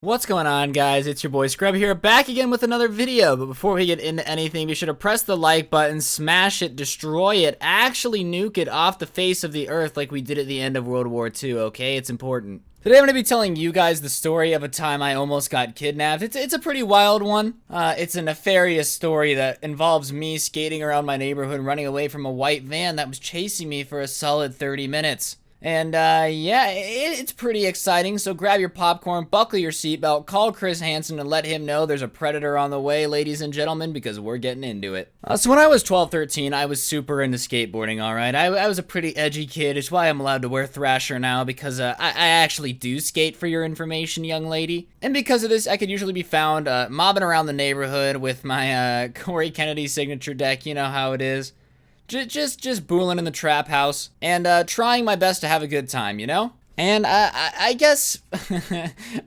What's going on, guys? It's your boy Scrub here, back again with another video. But before we get into anything, be sure to press the like button, smash it, destroy it, actually nuke it off the face of the earth like we did at the end of World War II, okay? It's important. Today I'm going to be telling you guys the story of a time I almost got kidnapped. It's a pretty wild one. It's a nefarious story that involves me skating around my neighborhood running away from a white van that was chasing me for a solid 30 minutes. And, yeah, it's pretty exciting, so grab your popcorn, buckle your seatbelt, call Chris Hansen and let him know there's a predator on the way, ladies and gentlemen, because we're getting into it. So when I was 12, 13, I was super into skateboarding, alright? I was a pretty edgy kid. It's why I'm allowed to wear Thrasher now, because, I actually do skate, for your information, young lady. And because of this, I could usually be found, mobbing around the neighborhood with my, Corey Kennedy signature deck, you know how it is. Just booling in the trap house and trying my best to have a good time, you know? And I guess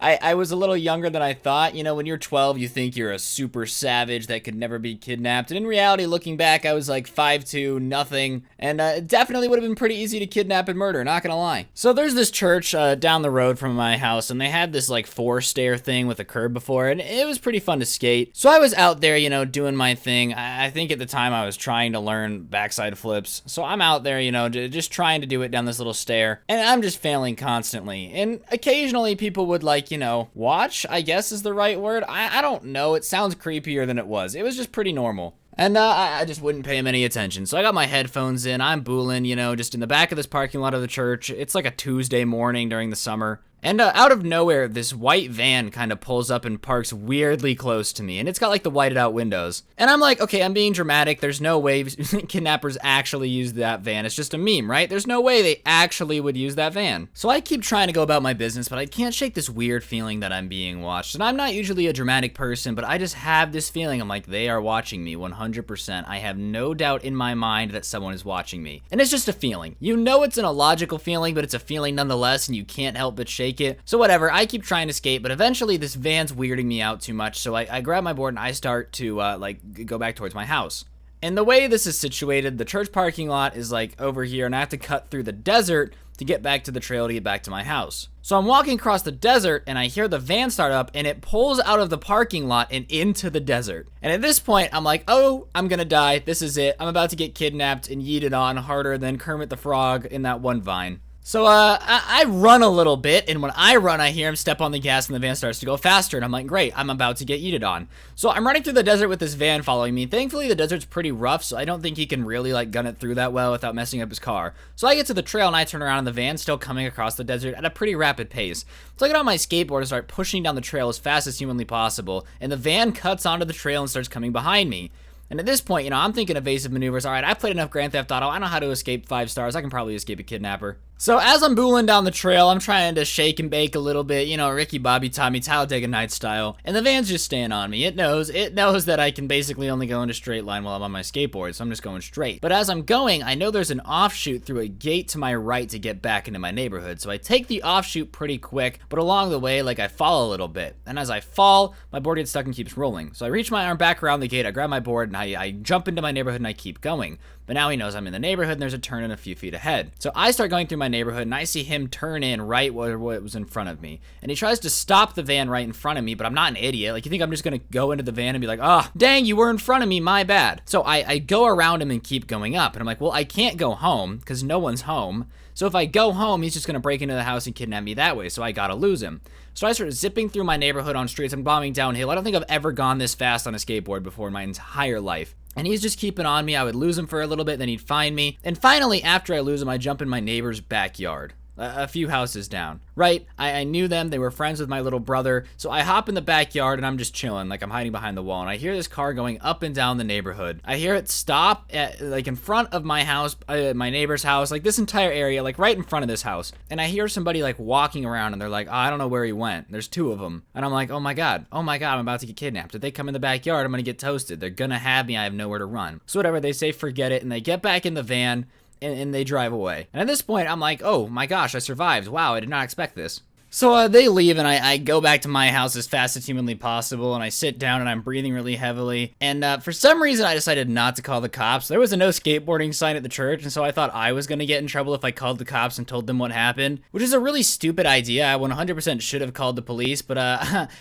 I was a little younger than I thought. You know, when you're 12, you think you're a super savage that could never be kidnapped. And in reality, looking back, I was like 5'2", nothing. And it definitely would have been pretty easy to kidnap and murder, not gonna lie. So there's this church down the road from my house, and they had this like 4-stair thing with a curb before it, and it was pretty fun to skate. So I was out there, you know, doing my thing. I think at the time I was trying to learn backside flips. So I'm out there, you know, just trying to do it down this little stair, and I'm just failing constantly. And occasionally people would like, you know, watch, I guess is the right word. I don't know. It sounds creepier than it was. It was just pretty normal. And I just wouldn't pay him any attention. So I got my headphones in. I'm booling, you know, just in the back of this parking lot of the church. It's like a Tuesday morning during the summer. And out of nowhere, this white van kind of pulls up and parks weirdly close to me. And it's got like the whited out windows. And I'm like, okay, I'm being dramatic. There's no way kidnappers actually use that van. It's just a meme, right? There's no way they actually would use that van. So I keep trying to go about my business, but I can't shake this weird feeling that I'm being watched. And I'm not usually a dramatic person, but I just have this feeling. I'm like, they are watching me 100%. I have no doubt in my mind that someone is watching me. And it's just a feeling. You know it's an illogical feeling, but it's a feeling nonetheless, and you can't help but shake it. So whatever, I keep trying to skate, but eventually this van's weirding me out too much, so I grab my board and I start to, like, go back towards my house. And the way this is situated, the church parking lot is, like, over here, and I have to cut through the desert to get back to the trail to get back to my house. So I'm walking across the desert, and I hear the van start up, and it pulls out of the parking lot and into the desert. And at this point, I'm like, oh, I'm gonna die. This is it. I'm about to get kidnapped and yeeted on harder than Kermit the Frog in that one Vine. So, I run a little bit, and when I run, I hear him step on the gas, and the van starts to go faster, and I'm like, great, I'm about to get yeeted on. So I'm running through the desert with this van following me. Thankfully, the desert's pretty rough, so I don't think he can really, like, gun it through that well without messing up his car. So I get to the trail, and I turn around, and the van's still coming across the desert at a pretty rapid pace. So I get on my skateboard and start pushing down the trail as fast as humanly possible, and the van cuts onto the trail and starts coming behind me. And at this point, you know, I'm thinking evasive maneuvers. All right, I played enough Grand Theft Auto. I know how to escape 5 stars. I can probably escape a kidnapper. So as I'm booling down the trail, I'm trying to shake and bake a little bit, you know, Ricky Bobby Tommy Talladega Nights style. And the van's just staying on me. It knows that I can basically only go in a straight line while I'm on my skateboard, so I'm just going straight. But as I'm going, I know there's an offshoot through a gate to my right to get back into my neighborhood. So I take the offshoot pretty quick, but along the way, like, I fall a little bit. And as I fall, my board gets stuck and keeps rolling. So I reach my arm back around the gate, I grab my board, and I jump into my neighborhood and I keep going. But now he knows I'm in the neighborhood and there's a turn in a few feet ahead. So I start going through my neighborhood and I see him turn in right where it was in front of me. And he tries to stop the van right in front of me, but I'm not an idiot. Like, you think I'm just gonna go into the van and be like, oh, dang, you were in front of me, my bad. So I go around him and keep going up. And I'm like, well, I can't go home because no one's home. So if I go home, he's just gonna break into the house and kidnap me that way. So I gotta lose him. So I start zipping through my neighborhood on streets. I'm bombing downhill. I don't think I've ever gone this fast on a skateboard before in my entire life. And he's just keeping on me. I would lose him for a little bit, then he'd find me. And finally, after I lose him, I jump in my neighbor's backyard. A few houses down. Right? I knew them. They were friends with my little brother. So I hop in the backyard and I'm just chilling, like I'm hiding behind the wall. And I hear this car going up and down the neighborhood. I hear it stop at, like, in front of my house, my neighbor's house, like this entire area, like right in front of this house. And I hear somebody like walking around and they're like, oh, I don't know where he went. There's 2 of them. And I'm like, oh my God, I'm about to get kidnapped. If they come in the backyard, I'm gonna get toasted. They're gonna have me. I have nowhere to run. So whatever, they say forget it. And they get back in the van. And they drive away. And at this point, I'm like, oh my gosh, I survived. Wow, I did not expect this. So they leave, and I go back to my house as fast as humanly possible, and I sit down, and I'm breathing really heavily. And for some reason, I decided not to call the cops. There was a no skateboarding sign at the church, and so I thought I was going to get in trouble if I called the cops and told them what happened, which is a really stupid idea. I 100% should have called the police, but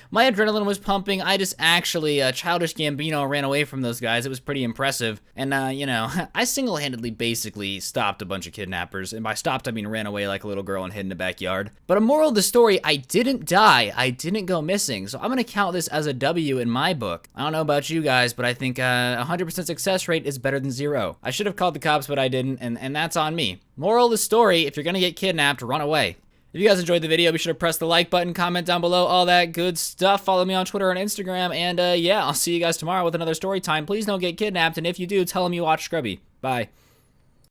my adrenaline was pumping. I just actually, childish Gambino ran away from those guys. It was pretty impressive. And, you know, I single-handedly basically stopped a bunch of kidnappers. And by stopped, I mean ran away like a little girl and hid in the backyard. But a moral of the story, I didn't die. I didn't go missing. So I'm going to count this as a W in my book. I don't know about you guys, but I think 100% success rate is better than 0. I should have called the cops, but I didn't, and that's on me. Moral of the story, if you're going to get kidnapped, run away. If you guys enjoyed the video, be sure to press the like button, comment down below, all that good stuff. Follow me on Twitter and Instagram, and yeah, I'll see you guys tomorrow with another story time. Please don't get kidnapped, and if you do, tell them you watch Scrubby. Bye.